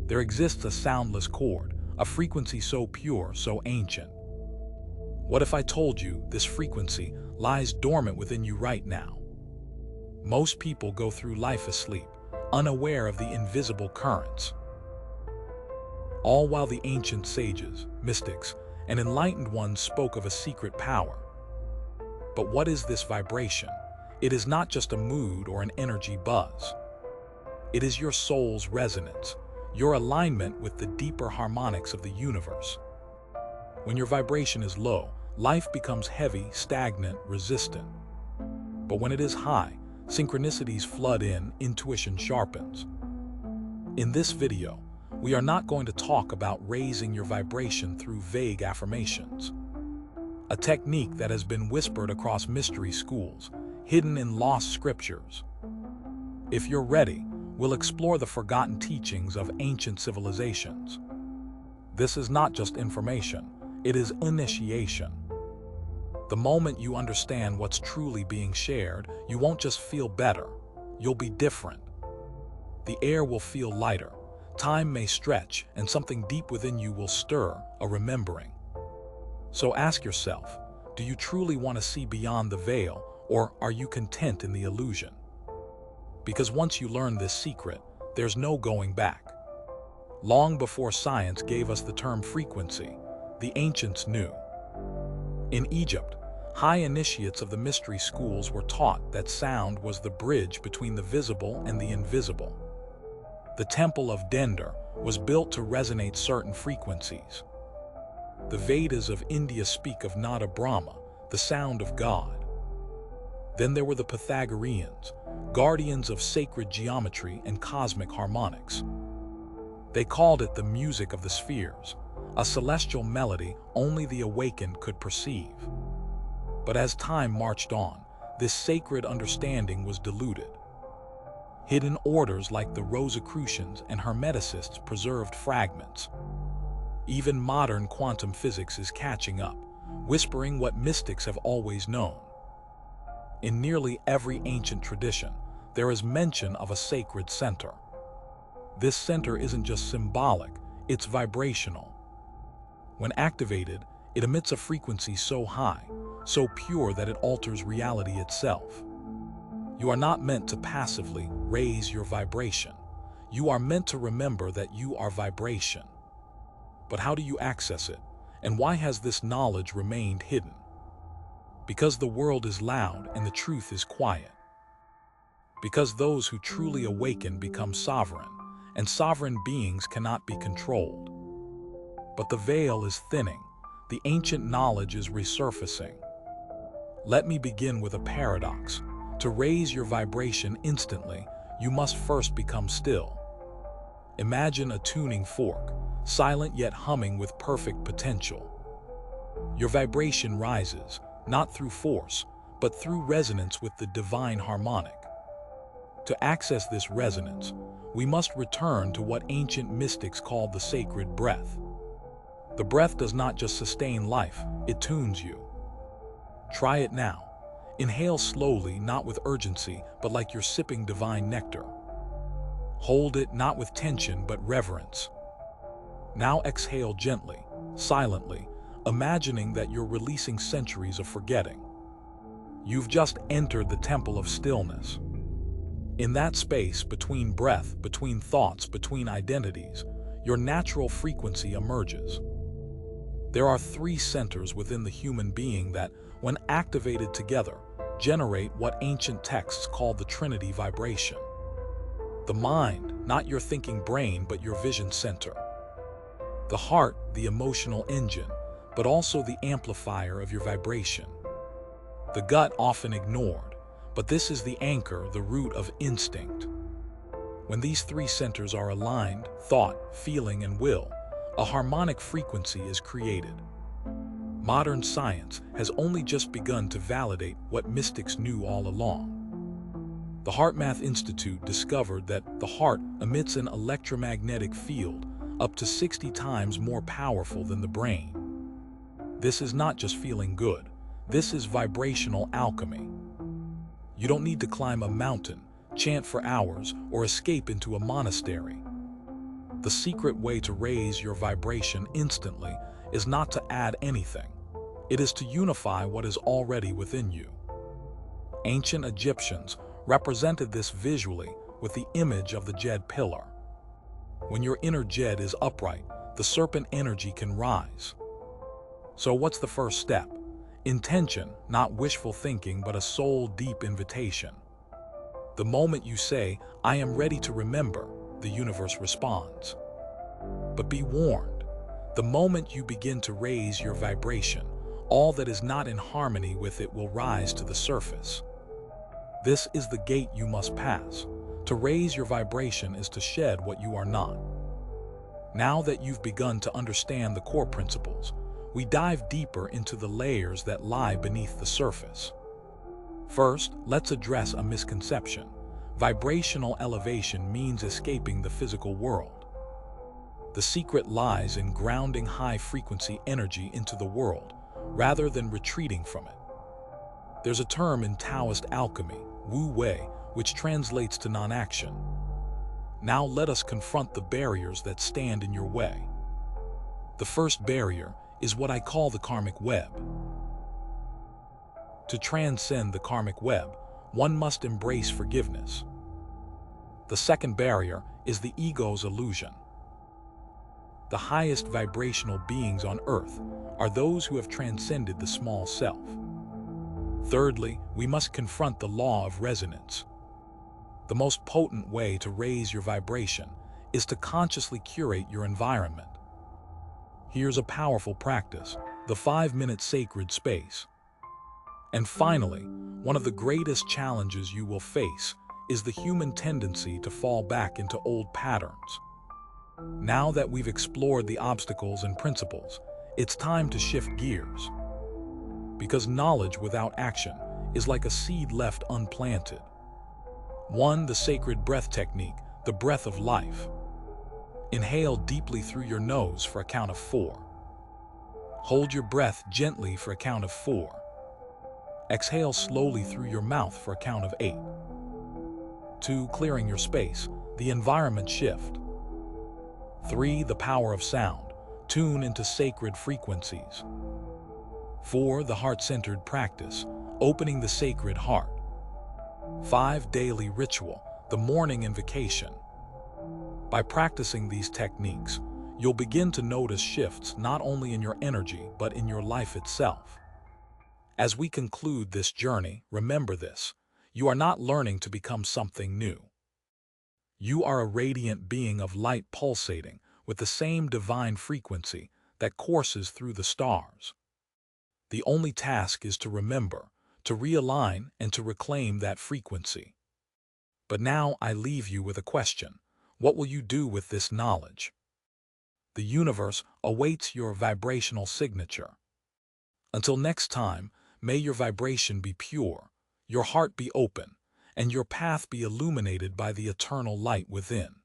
There exists a soundless chord, a frequency so pure, so ancient. What if I told you this frequency lies dormant within you right now? Most people go through life asleep, unaware of the invisible currents. All while the ancient sages, mystics, and enlightened ones spoke of a secret power. But what is this vibration? It is not just a mood or an energy buzz. It is your soul's resonance, your alignment with the deeper harmonics of the universe. When your vibration is low, life becomes heavy, stagnant, resistant. But when it is high, synchronicities flood in, intuition sharpens. In this video, we are not going to talk about raising your vibration through vague affirmations, a technique that has been whispered across mystery schools, hidden in lost scriptures. If you're ready, we'll explore the forgotten teachings of ancient civilizations. This is not just information, it is initiation. The moment you understand what's truly being shared, you won't just feel better, you'll be different. The air will feel lighter, time may stretch, and something deep within you will stir, a remembering. So ask yourself, do you truly want to see beyond the veil, or are you content in the illusion? Because once you learn this secret, there's no going back. Long before science gave us the term frequency, the ancients knew. In Egypt, high initiates of the mystery schools were taught that sound was the bridge between the visible and the invisible. The Temple of Dendar was built to resonate certain frequencies. The Vedas of India speak of Nada Brahma, the sound of God. Then there were the Pythagoreans, guardians of sacred geometry and cosmic harmonics. They called it the music of the spheres, a celestial melody only the awakened could perceive. But as time marched on, this sacred understanding was diluted. Hidden orders like the Rosicrucians and Hermeticists preserved fragments. Even modern quantum physics is catching up, whispering what mystics have always known. In nearly every ancient tradition, there is mention of a sacred center. This center isn't just symbolic, it's vibrational. When activated, it emits a frequency so high, so pure that it alters reality itself. You are not meant to passively raise your vibration. You are meant to remember that you are vibration. But how do you access it? And why has this knowledge remained hidden? Because the world is loud and the truth is quiet. Because those who truly awaken become sovereign, and sovereign beings cannot be controlled. But the veil is thinning. The ancient knowledge is resurfacing. Let me begin with a paradox. To raise your vibration instantly, you must first become still. Imagine a tuning fork, silent yet humming with perfect potential. Your vibration rises, not through force, but through resonance with the divine harmonic. To access this resonance, we must return to what ancient mystics called the sacred breath. The breath does not just sustain life, it tunes you. Try it now. Inhale slowly, not with urgency, but like you're sipping divine nectar. Hold it not with tension, but reverence. Now exhale gently, silently, imagining that you're releasing centuries of forgetting. You've just entered the temple of stillness. In that space, between breath, between thoughts, between identities, your natural frequency emerges. There are 3 centers within the human being that, when activated together, generate what ancient texts call the Trinity vibration. The mind, not your thinking brain, but your vision center. The heart, the emotional engine, but also the amplifier of your vibration. The gut, often ignored, but this is the anchor, the root of instinct. When these 3 centers are aligned, thought, feeling, and will, a harmonic frequency is created. Modern science has only just begun to validate what mystics knew all along. The HeartMath Institute discovered that the heart emits an electromagnetic field up to 60 times more powerful than the brain. This is not just feeling good. This is vibrational alchemy. You don't need to climb a mountain, chant for hours, or escape into a monastery. The secret way to raise your vibration instantly is not to add anything. It is to unify what is already within you. Ancient Egyptians represented this visually with the image of the Jed pillar. When your inner Jed is upright, the serpent energy can rise. So what's the first step? Intention, not wishful thinking, but a soul-deep invitation. The moment you say, "I am ready to remember," the universe responds. But be warned, the moment you begin to raise your vibration, all that is not in harmony with it will rise to the surface. This is the gate you must pass. To raise your vibration is to shed what you are not. Now that you've begun to understand the core principles, we dive deeper into the layers that lie beneath the surface. First, let's address a misconception. Vibrational elevation means escaping the physical world. The secret lies in grounding high-frequency energy into the world, rather than retreating from it. There's a term in Taoist alchemy, Wu Wei, which translates to non-action. Now let us confront the barriers that stand in your way. The first barrier is what I call the karmic web. To transcend the karmic web, one must embrace forgiveness. The second barrier is the ego's illusion. The highest vibrational beings on earth are those who have transcended the small self. Thirdly, we must confront the law of resonance. The most potent way to raise your vibration is to consciously curate your environment. Here's a powerful practice, the 5-minute sacred space. And finally, one of the greatest challenges you will face is the human tendency to fall back into old patterns. Now that we've explored the obstacles and principles, it's time to shift gears. Because knowledge without action is like a seed left unplanted. 1. The sacred breath technique, the breath of life. Inhale deeply through your nose for a count of 4. Hold your breath gently for a count of 4. Exhale slowly through your mouth for a count of 8. 2. Clearing your space, the environment shift. 3. The power of sound, tune into sacred frequencies. 4. The heart-centered practice, opening the sacred heart. 5. Daily ritual, the morning invocation. By practicing these techniques, you'll begin to notice shifts not only in your energy, but in your life itself. As we conclude this journey, remember this: you are not learning to become something new. You are a radiant being of light pulsating with the same divine frequency that courses through the stars. The only task is to remember, to realign, and to reclaim that frequency. But now I leave you with a question. What will you do with this knowledge? The universe awaits your vibrational signature. Until next time, may your vibration be pure, your heart be open, and your path be illuminated by the eternal light within.